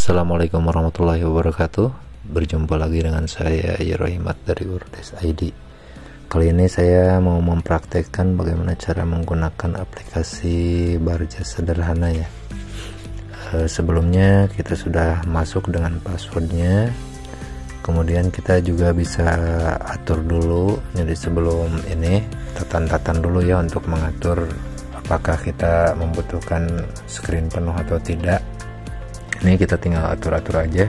Assalamualaikum warahmatullahi wabarakatuh. Berjumpa lagi dengan saya Yerohimat dari Urdes ID. Kali ini saya mau mempraktekkan bagaimana cara menggunakan aplikasi Barja sederhana ya. Sebelumnya kita sudah masuk dengan passwordnya. Kemudian kita juga bisa atur dulu. Jadi sebelum ini tatan-tatan dulu ya untuk mengatur apakah kita membutuhkan screen penuh atau tidak. Ini kita tinggal atur-atur aja.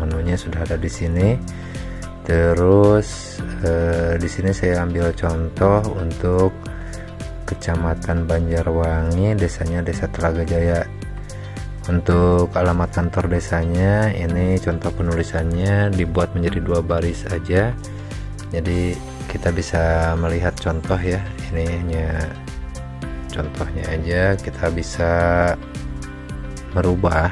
Menunya sudah ada di sini. Terus di sini saya ambil contoh untuk Kecamatan Banjarwangi, desanya Desa Telaga Jaya. Untuk alamat kantor desanya, ini contoh penulisannya dibuat menjadi 2 baris aja. Jadi kita bisa melihat contoh ya. Ini hanya contohnya aja. Kita bisa merubah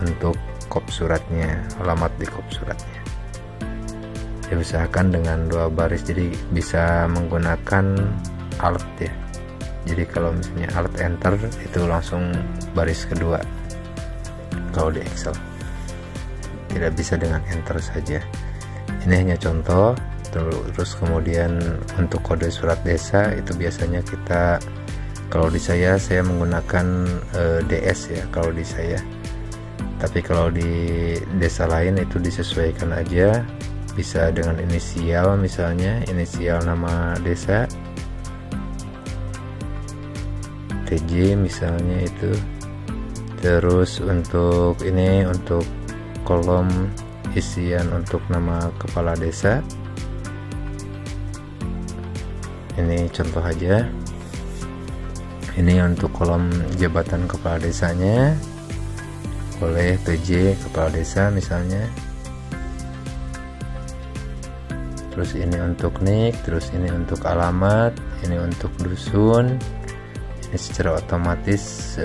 untuk kop suratnya, alamat di kop suratnya. Diusahakan dengan 2 baris, jadi bisa menggunakan alt ya. Jadi kalau misalnya alt enter itu langsung baris kedua kalau di Excel. Tidak bisa dengan enter saja. Ini hanya contoh. Terus kemudian untuk kode surat desa itu biasanya kita, kalau di saya menggunakan DS ya kalau di saya. Tapi kalau di desa lain itu disesuaikan aja. Bisa dengan inisial, misalnya inisial nama desa, TJ misalnya itu. Terus untuk ini, untuk kolom isian untuk nama kepala desa. Ini contoh aja. Ini untuk kolom jabatan kepala desanya, boleh PJ kepala desa misalnya. Terus ini untuk NIK, terus ini untuk alamat, ini untuk dusun. Ini secara otomatis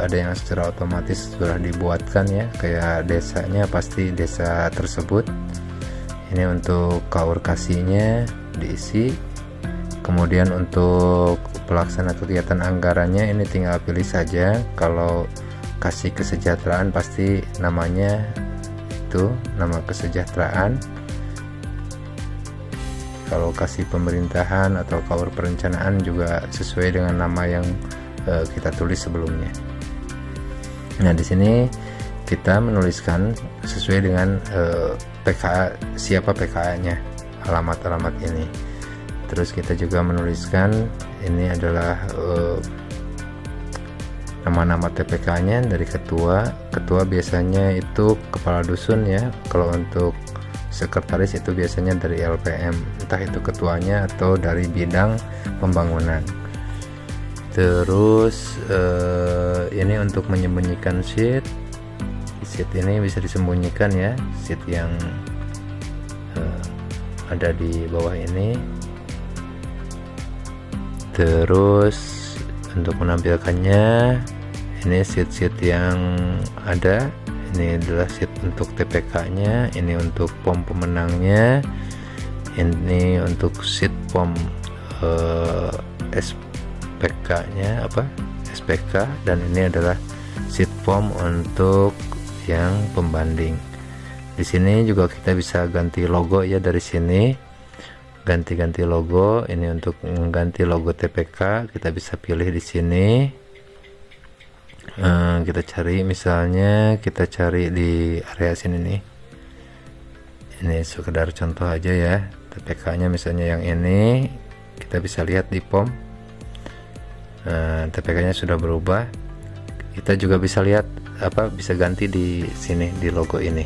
ada yang secara otomatis sudah dibuatkan ya, kayak desanya pasti desa tersebut. Ini untuk KUR kasihnya diisi. Kemudian untuk pelaksana kegiatan anggarannya ini tinggal pilih saja. Kalau kasih kesejahteraan pasti namanya itu nama kesejahteraan. Kalau kasih pemerintahan atau KUR perencanaan juga sesuai dengan nama yang kita tulis sebelumnya. Nah, di sini kita menuliskan sesuai dengan PKA, siapa PKA-nya, alamat-alamat ini. Terus kita juga menuliskan ini adalah nama-nama TPK-nya dari ketua. Ketua biasanya itu kepala dusun ya. Kalau untuk sekretaris itu biasanya dari LPM, entah itu ketuanya atau dari bidang pembangunan. Terus ini untuk menyembunyikan sheet. Sheet ini bisa disembunyikan ya, sheet yang ada di bawah ini. Terus untuk menampilkannya, ini sheet-sheet yang ada, ini adalah sheet untuk TPK-nya, ini untuk POM pemenangnya, ini untuk sheet POM SPK-nya SPK, dan ini adalah sheet POM untuk yang pembanding. Di sini juga kita bisa ganti logo ya, dari sini ganti logo. Ini untuk mengganti logo TPK kita bisa pilih di sini. Kita cari, misalnya kita cari di area sini nih. Ini sekedar contoh aja ya, TPK-nya misalnya yang ini. Kita bisa lihat di POM, TPK-nya sudah berubah. Kita juga bisa lihat bisa ganti di sini di logo ini.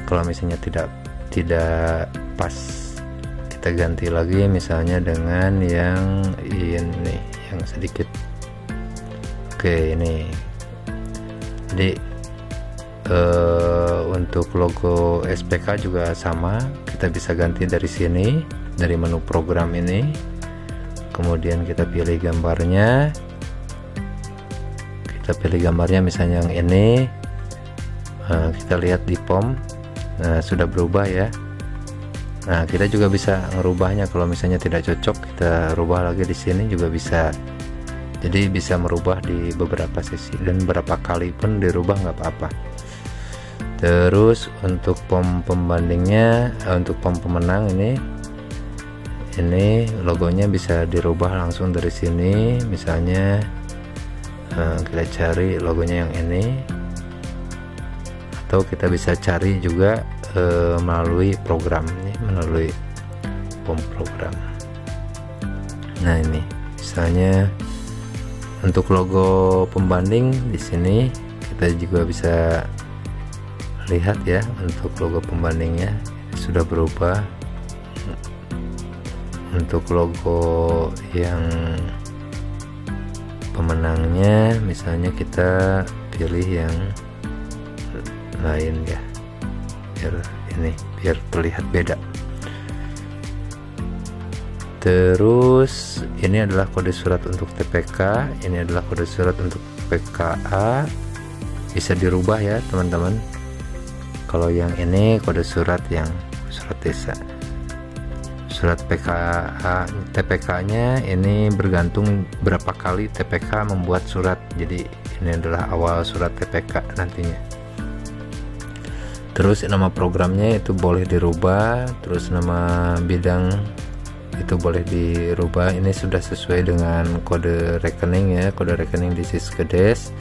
Kalau misalnya tidak pas, kita ganti lagi misalnya dengan yang ini, yang sedikit. Oke, ini. Jadi untuk logo SPK juga sama, kita bisa ganti dari sini, dari menu program ini. Kemudian kita pilih gambarnya. Kita pilih gambarnya misalnya yang ini. Kita lihat di POM, sudah berubah ya. Nah, kita juga bisa ngerubahnya. Kalau misalnya tidak cocok, kita rubah lagi di sini juga bisa. jadi bisa merubah di beberapa sesi dan berapa kali pun dirubah nggak apa-apa. Terus untuk pembandingnya, untuk pemenang ini logonya bisa dirubah langsung dari sini. Misalnya kita cari logonya yang ini, atau kita bisa cari juga melalui program ini, melalui program. Nah ini misalnya untuk logo pembanding di sini kita juga bisa lihat ya, untuk logo pembandingnya sudah berubah. Untuk logo yang pemenangnya misalnya kita pilih yang lain ya, biar terlihat beda. Terus ini adalah kode surat untuk TPK, ini adalah kode surat untuk PKA, bisa dirubah ya teman-teman. Kalau yang ini kode surat yang surat desa. Surat PKA, TPK-nya ini bergantung berapa kali TPK membuat surat. Jadi ini adalah awal surat TPK nantinya. Terus nama programnya itu boleh dirubah, terus nama bidang itu boleh dirubah. Ini sudah sesuai dengan kode rekening ya, kode rekening di Siskedes.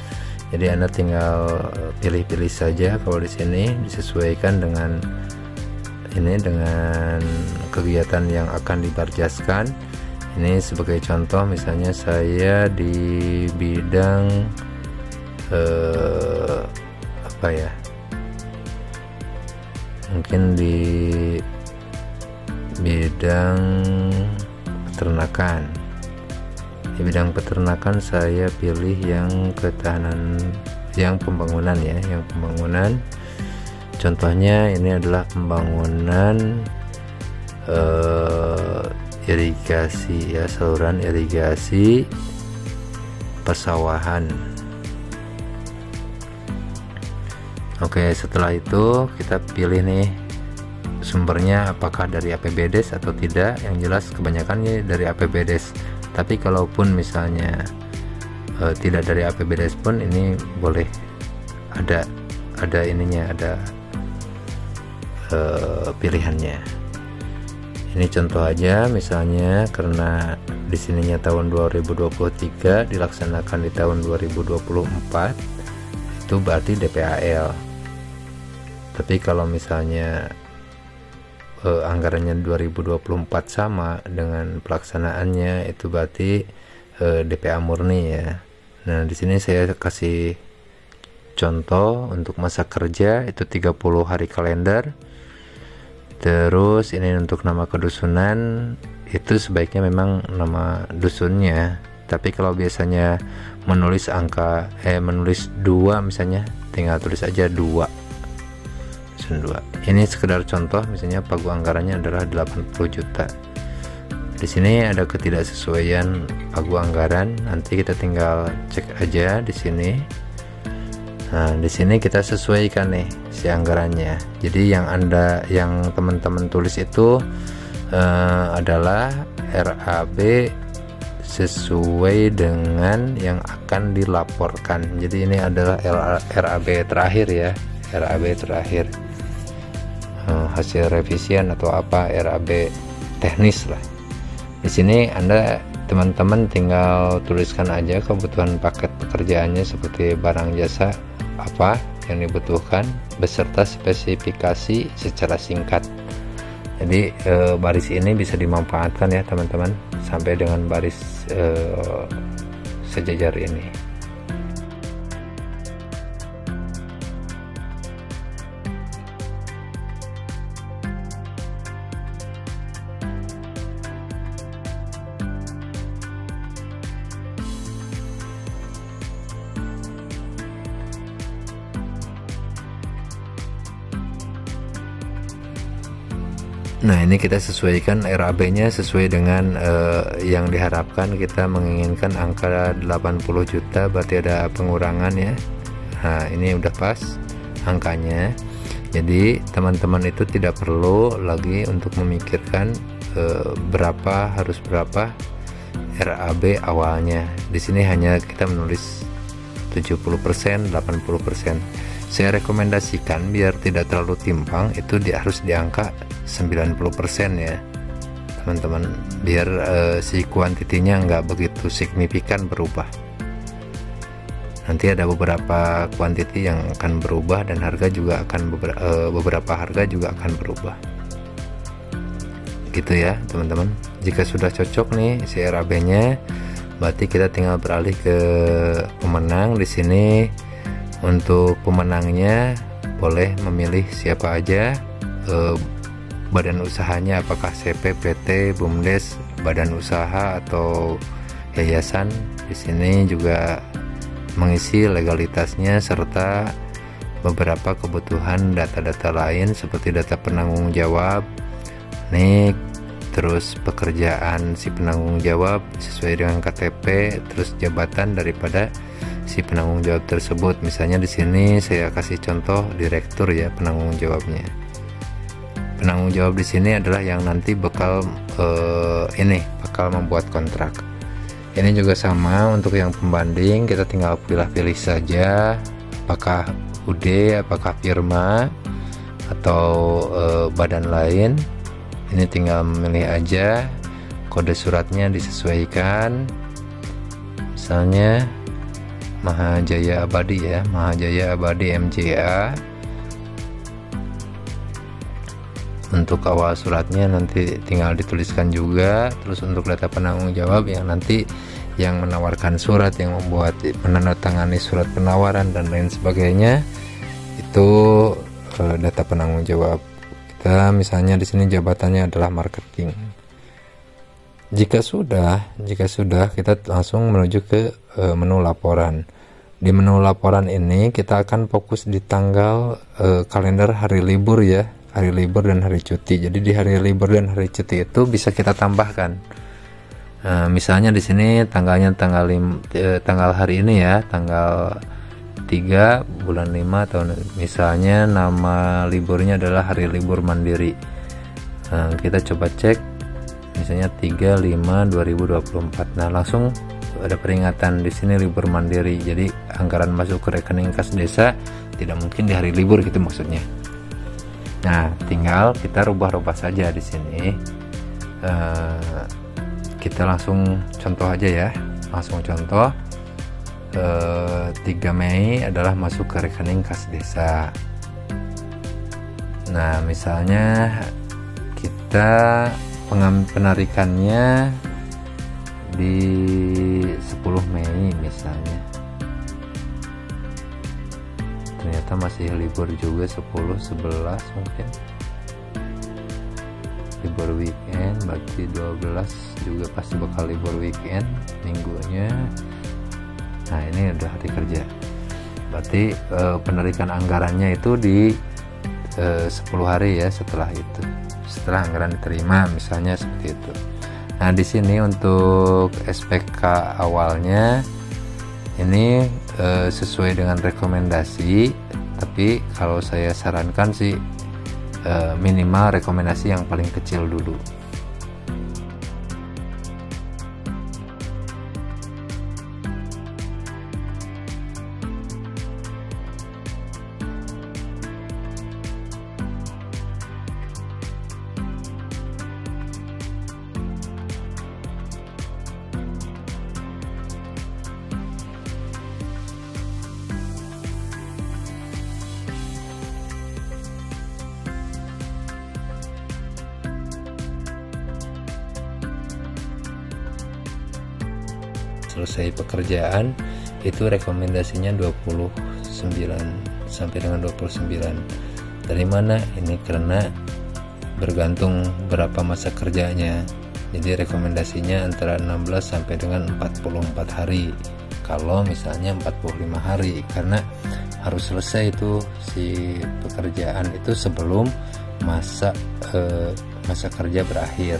Jadi Anda tinggal pilih-pilih saja. Kalau di sini disesuaikan dengan ini, dengan kegiatan yang akan dibarjaskan. Ini sebagai contoh, misalnya saya di bidang apa ya, mungkin di bidang peternakan. Di bidang peternakan saya pilih yang ketahanan, yang pembangunan ya, yang pembangunan. Contohnya ini adalah pembangunan irigasi ya, saluran irigasi persawahan. Oke, setelah itu kita pilih nih sumbernya, apakah dari APBDes atau tidak. Yang jelas kebanyakannya dari APBDes, tapi kalaupun misalnya tidak dari APBDes pun ini boleh ada ininya, ada pilihannya. Ini contoh aja, misalnya karena di sininya tahun 2023 dilaksanakan di tahun 2024, itu berarti DPAL. Tapi kalau misalnya anggarannya 2024 sama dengan pelaksanaannya, itu berarti DPA murni ya. Nah, di sini saya kasih contoh untuk masa kerja itu 30 hari kalender. Terus ini untuk nama kedusunan, itu sebaiknya memang nama dusunnya. Tapi kalau biasanya menulis angka menulis 2 misalnya, tinggal tulis aja 2. Ini sekedar contoh, misalnya pagu anggarannya adalah 80 juta. Di sini ada ketidaksesuaian pagu anggaran, nanti kita tinggal cek aja di sini. Nah, di sini kita sesuaikan nih si anggarannya. Jadi yang teman-teman tulis itu adalah RAB sesuai dengan yang akan dilaporkan. Jadi ini adalah RAB terakhir ya, RAB terakhir. Hasil revisian atau apa, RAB teknis lah. Di sini Anda teman-teman tinggal tuliskan aja kebutuhan paket pekerjaannya seperti barang jasa apa yang dibutuhkan beserta spesifikasi secara singkat. Jadi baris ini bisa dimanfaatkan ya teman-teman sampai dengan baris sejajar ini. Nah, ini kita sesuaikan RAB-nya sesuai dengan yang diharapkan. Kita menginginkan angka 80 juta, berarti ada pengurangan ya. Nah, ini udah pas angkanya. Jadi teman-teman itu tidak perlu lagi untuk memikirkan harus berapa RAB awalnya. Di sini hanya kita menulis 70%, 80%. Saya rekomendasikan biar tidak terlalu timpang itu harus di angka 90% ya teman-teman, biar si kuantitinya nggak begitu signifikan berubah. Nanti ada beberapa kuantiti yang akan berubah dan harga juga akan beberapa harga juga akan berubah gitu ya teman-teman. Jika sudah cocok nih si RAB nya, berarti kita tinggal beralih ke pemenang. Di sini untuk pemenangnya boleh memilih siapa aja, badan usahanya apakah CP, PT, BUMDes, badan usaha atau yayasan. Di sini juga mengisi legalitasnya serta beberapa kebutuhan data-data lain seperti data penanggung jawab, NIK, terus pekerjaan si penanggung jawab sesuai dengan KTP, terus jabatan daripada si penanggung jawab tersebut. Misalnya di sini saya kasih contoh direktur ya penanggung jawabnya. Penanggung jawab di sini adalah yang nanti bakal membuat kontrak. Ini juga sama untuk yang pembanding, kita tinggal pilih-pilih saja apakah UD, apakah firma atau badan lain. Ini tinggal memilih aja, kode suratnya disesuaikan, misalnya Mahajaya Abadi ya, Mahajaya Abadi MJA. Untuk awal suratnya nanti tinggal dituliskan juga. Terus untuk data penanggung jawab yang nanti yang menawarkan surat, yang membuat menandatangani surat penawaran dan lain sebagainya, itu data penanggung jawab. Kita misalnya di sini jabatannya adalah marketing. Jika sudah kita langsung menuju ke menu laporan. Di menu laporan ini kita akan fokus di tanggal kalender hari libur ya, hari libur dan hari cuti. Jadi di hari libur dan hari cuti itu bisa kita tambahkan. Misalnya di sini tanggalnya tanggal hari ini ya, tanggal 3 bulan 5 tahun, misalnya nama liburnya adalah hari libur mandiri. Kita coba cek misalnya 3/5/2024. Nah, langsung ada peringatan di sini libur mandiri. Jadi anggaran masuk ke rekening kas desa tidak mungkin di hari libur gitu maksudnya. Nah, tinggal kita rubah-rubah saja di sini. Kita langsung contoh aja ya, langsung contoh. 3 Mei adalah masuk ke rekening kas desa. Nah, misalnya kita penarikannya di 10 Mei misalnya. Ternyata masih libur juga 10, 11 mungkin. Libur weekend, berarti 12 juga pasti bakal libur weekend minggunya. Nah, ini udah hari kerja. Berarti penarikan anggarannya itu di 10 hari ya setelah itu. Setelah anggaran diterima misalnya seperti itu. Nah, di sini untuk SPK awalnya ini sesuai dengan rekomendasi, tapi kalau saya sarankan sih minimal rekomendasi yang paling kecil dulu. Selesai pekerjaan itu rekomendasinya 29 sampai dengan 29. Dari mana? Ini karena bergantung berapa masa kerjanya. Jadi rekomendasinya antara 16 sampai dengan 44 hari. Kalau misalnya 45 hari, karena harus selesai itu si pekerjaan itu sebelum masa kerja berakhir.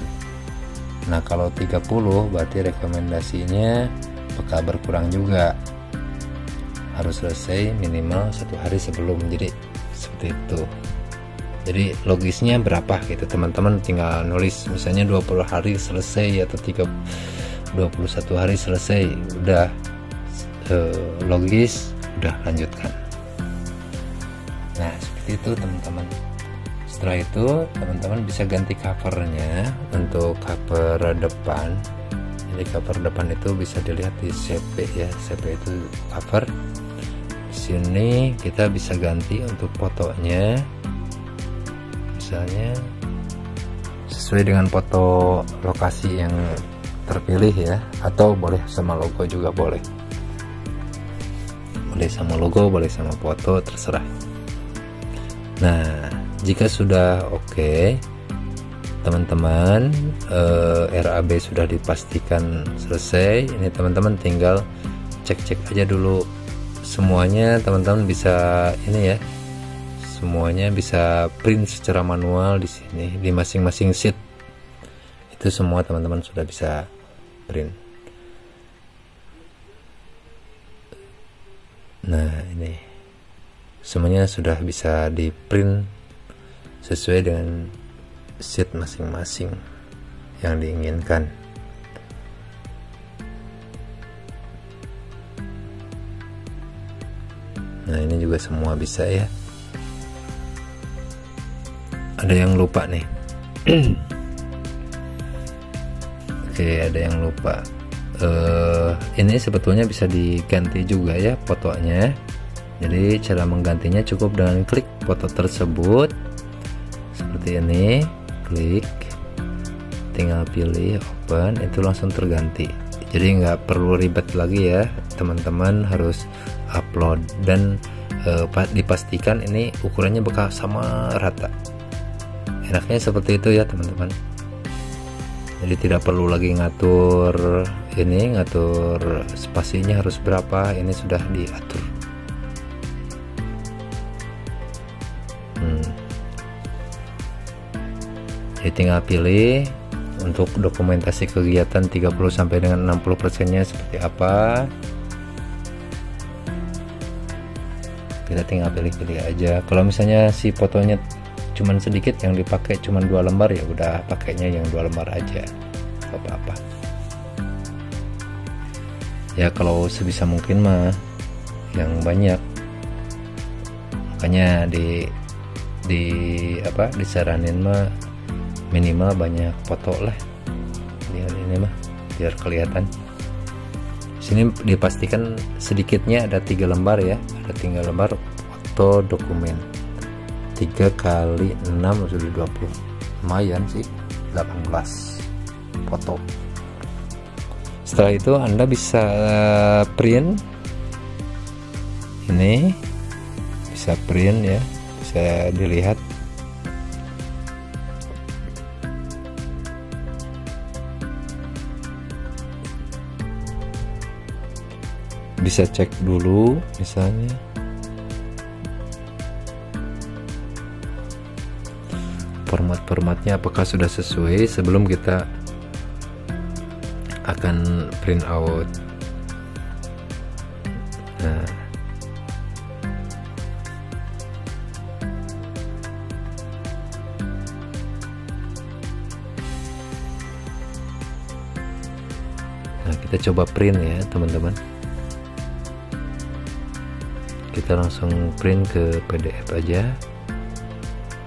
Nah, kalau 30 berarti rekomendasinya bakal berkurang juga, harus selesai minimal 1 hari sebelum. Jadi seperti itu. Jadi logisnya berapa gitu teman-teman tinggal nulis, misalnya 20 hari selesai atau 21 hari selesai, udah logis, udah lanjutkan. Nah seperti itu teman-teman. Setelah itu teman-teman bisa ganti covernya. Untuk cover depan, jadi cover depan itu bisa dilihat di CP ya, CP itu cover. Di sini kita bisa ganti untuk fotonya, misalnya sesuai dengan foto lokasi yang terpilih ya, atau boleh sama logo juga boleh sama logo, boleh sama foto, terserah. Nah jika sudah oke, teman-teman, RAB sudah dipastikan selesai, ini teman-teman tinggal cek-cek aja dulu semuanya. Teman-teman bisa ini ya, semuanya bisa print secara manual di sini di masing-masing sheet. Itu semua teman-teman sudah bisa print. Nah ini semuanya sudah bisa di print sesuai dengan sheet masing-masing yang diinginkan. Nah ini juga semua bisa ya. Ada yang lupa nih. Oke, ada yang lupa. Ini sebetulnya bisa diganti juga ya fotonya. Jadi cara menggantinya cukup dengan klik foto tersebut seperti ini, klik, tinggal pilih open, itu langsung terganti. Jadi nggak perlu ribet lagi ya teman-teman, harus upload dan dipastikan ini ukurannya bakal sama rata. Enaknya seperti itu ya teman-teman. Jadi tidak perlu lagi ngatur ini, ngatur spasinya harus berapa, ini sudah diatur. Jadi tinggal pilih untuk dokumentasi kegiatan 30 sampai dengan 60% nya seperti apa. Kita tinggal pilih-pilih aja. Kalau misalnya si fotonya cuman sedikit, yang dipakai cuman 2 lembar, ya udah pakainya yang 2 lembar aja, gak apa-apa ya. Kalau sebisa mungkin mah yang banyak, makanya disaranin mah minimal banyak foto lah. Lihat ini mah biar kelihatan. Sini dipastikan sedikitnya ada 3 lembar ya, ada 3 lembar foto dokumen. 3 kali 6 sudah 20, lumayan sih, 18 foto. Setelah itu Anda bisa print, ini bisa print ya, bisa dilihat. Bisa cek dulu misalnya. Formatnya apakah sudah sesuai sebelum kita akan print out. Nah kita coba print ya teman-teman. Kita langsung print ke PDF aja.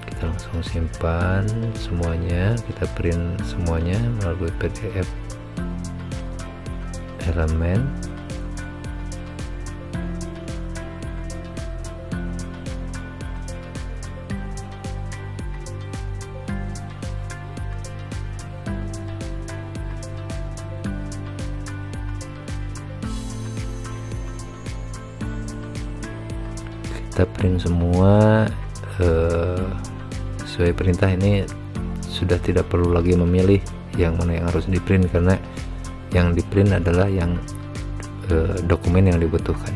Kita langsung simpan semuanya, kita print semuanya melalui PDF elemen. Kita print semua sesuai perintah. Ini sudah tidak perlu lagi memilih yang mana yang harus di print, karena yang di print adalah yang dokumen yang dibutuhkan.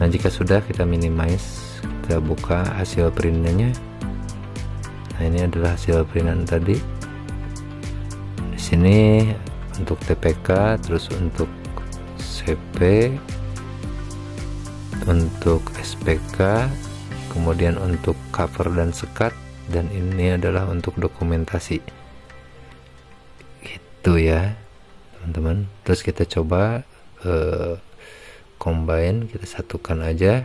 Nah jika sudah, kita minimize, kita buka hasil printnya. Nah ini adalah hasil printan tadi. Di sini untuk TPK, terus untuk CP, untuk SPK, kemudian untuk cover dan sekat, dan ini adalah untuk dokumentasi gitu ya teman-teman. Terus kita coba combine, kita satukan aja.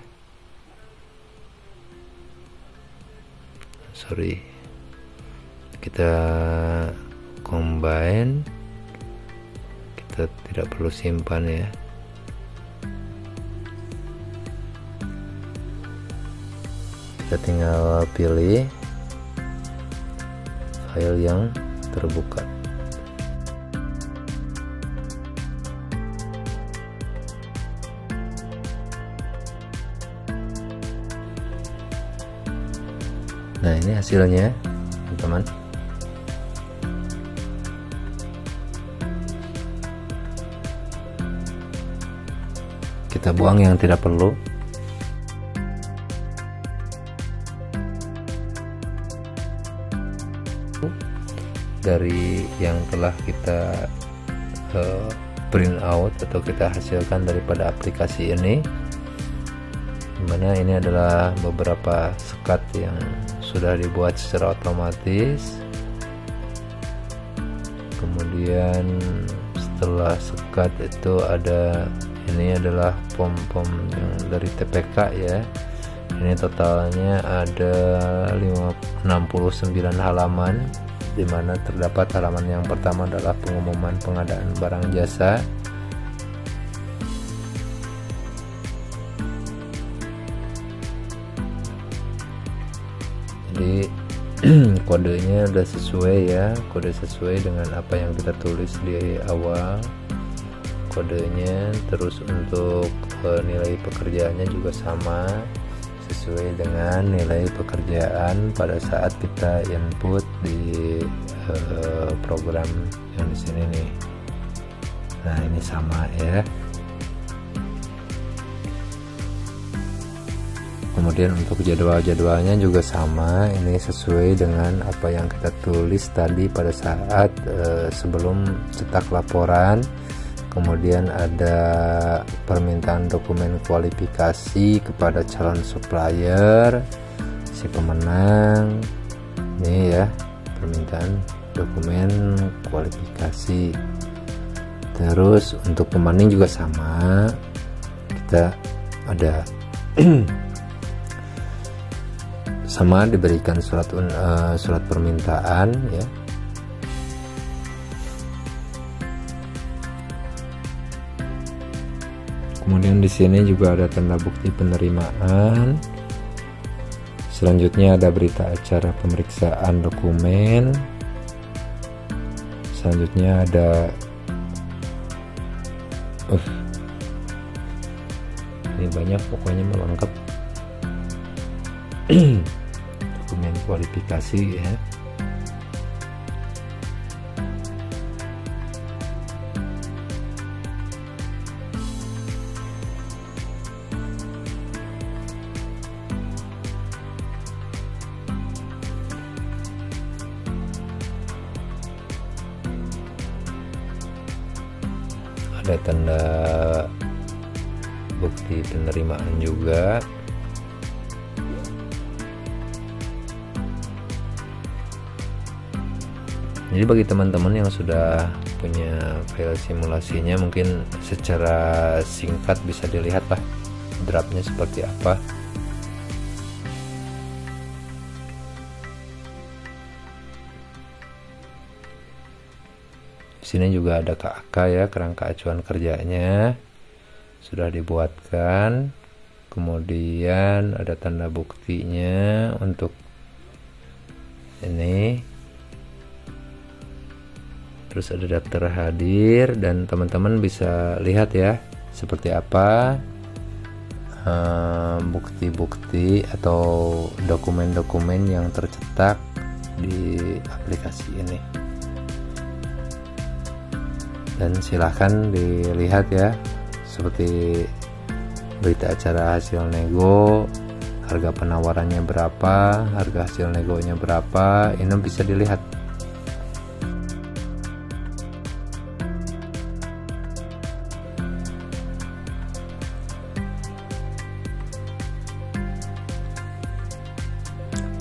Kita combine, kita tidak perlu simpan ya. Kita tinggal pilih file yang terbuka. Nah, ini hasilnya, teman-teman. Kita buang yang tidak perlu. Dari yang telah kita print out atau kita hasilkan daripada aplikasi ini, dimana ini adalah beberapa sekat yang sudah dibuat secara otomatis. Kemudian setelah sekat itu ada, ini adalah pom-pom yang dari TPK ya. Ini totalnya ada 69 halaman, di mana terdapat halaman yang pertama adalah pengumuman pengadaan barang jasa. Jadi kodenya udah sesuai ya, kode sesuai dengan apa yang kita tulis di awal kodenya. Terus untuk nilai pekerjaannya juga sama, sesuai dengan nilai pekerjaan pada saat kita input di program yang di sini nih. Nah, ini sama ya. Kemudian untuk jadwal-jadwalnya juga sama, ini sesuai dengan apa yang kita tulis tadi pada saat sebelum cetak laporan. Kemudian ada permintaan dokumen kualifikasi kepada calon supplier si pemenang. Ini ya, permintaan dokumen kualifikasi. Terus untuk pembanding juga sama, kita ada sama diberikan surat permintaan ya. Kemudian di sini juga ada tanda bukti penerimaan. Selanjutnya ada berita acara pemeriksaan dokumen. Selanjutnya ada ini banyak, pokoknya melengkap. Dokumen kualifikasi ya. Ada tanda bukti penerimaan juga. Jadi bagi teman-teman yang sudah punya file simulasinya, mungkin secara singkat bisa dilihat lah draftnya seperti apa. Di sini juga ada KAK ya, kerangka acuan kerjanya sudah dibuatkan. Kemudian ada tanda buktinya untuk ini. Terus ada daftar hadir, dan teman-teman bisa lihat ya seperti apa bukti-bukti atau dokumen-dokumen yang tercetak di aplikasi ini. Dan silahkan dilihat ya, seperti berita acara hasil nego, harga penawarannya berapa, harga hasil negonya berapa, ini bisa dilihat.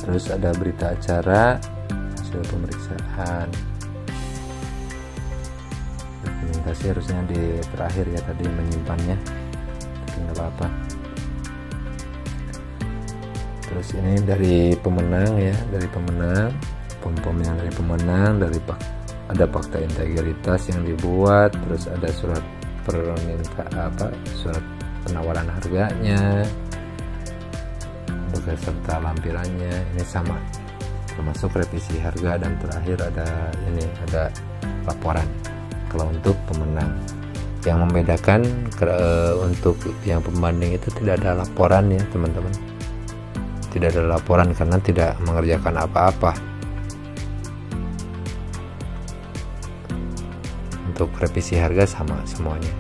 Terus ada berita acara hasil pemeriksaan, saya sih harusnya di terakhir ya tadi menyimpannya, tapi nggak apa-apa. Terus ini dari pemenang ya, dari pemenang, pom-pomnya dari pemenang, dari ada fakta integritas yang dibuat, terus ada surat surat penawaran harganya beserta lampirannya, ini sama, termasuk revisi harga, dan terakhir ada laporan. Kalau untuk pemenang, yang membedakan untuk yang pembanding itu tidak ada laporan ya teman-teman, tidak ada laporan karena tidak mengerjakan apa-apa. Untuk revisi harga sama semuanya.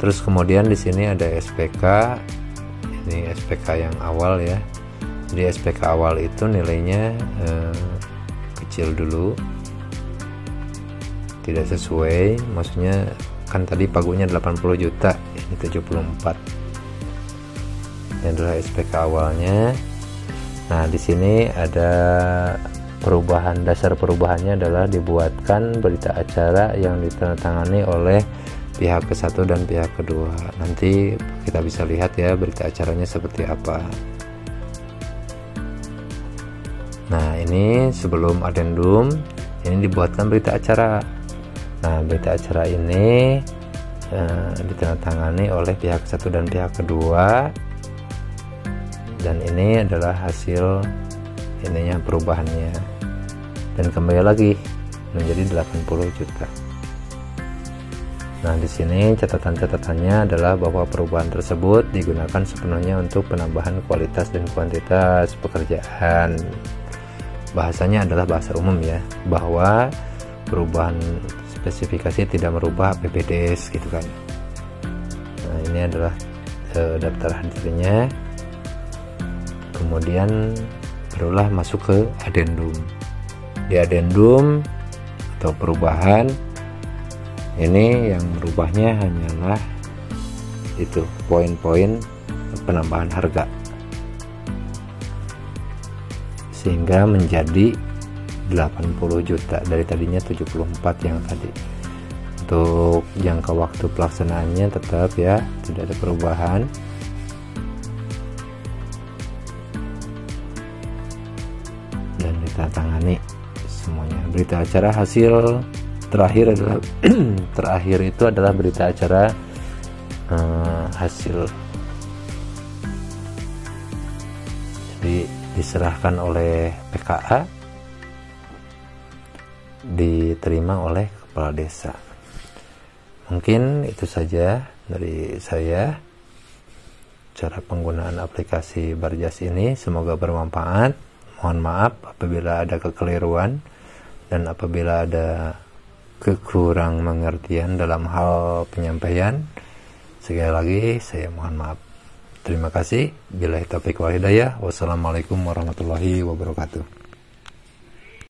Terus kemudian di sini ada SPK, ini SPK yang awal ya. Jadi SPK awal itu nilainya kecil dulu, tidak sesuai, maksudnya kan tadi pagunya 80 juta, ini 74. Ini adalah SPK awalnya. Nah di sini ada perubahan, dasar perubahannya adalah dibuatkan berita acara yang ditandatangani oleh pihak ke-1 dan pihak kedua. Nanti kita bisa lihat ya berita acaranya seperti apa. Nah ini sebelum adendum, ini dibuatkan berita acara. Nah berita acara ini ditandatangani oleh pihak ke-1 dan pihak kedua, dan ini adalah hasil ininya perubahannya, dan kembali lagi menjadi 80 juta. Nah di sini catatan-catatannya adalah bahwa perubahan tersebut digunakan sepenuhnya untuk penambahan kualitas dan kuantitas pekerjaan. Bahasanya adalah bahasa umum ya, bahwa perubahan spesifikasi tidak merubah PPDS gitu kan. Nah ini adalah daftar hadirnya. Kemudian barulah masuk ke adendum. Di adendum atau perubahan ini yang merubahnya hanyalah itu poin-poin penambahan harga, sehingga menjadi 80 juta dari tadinya 74 yang tadi. Untuk jangka waktu pelaksanaannya tetap ya, tidak ada perubahan. Dan ditandatangani semuanya. Berita acara hasil terakhir adalah terakhir itu adalah berita acara hasil. Jadi diserahkan oleh PKA, diterima oleh kepala desa. Mungkin itu saja dari saya cara penggunaan aplikasi Barjas ini. Semoga bermanfaat. Mohon maaf apabila ada kekeliruan dan apabila ada kekurang mengertian dalam hal penyampaian. Sekali lagi saya mohon maaf. Terima kasih. Billahi taufiq wal hidayah. Wassalamualaikum warahmatullahi wabarakatuh.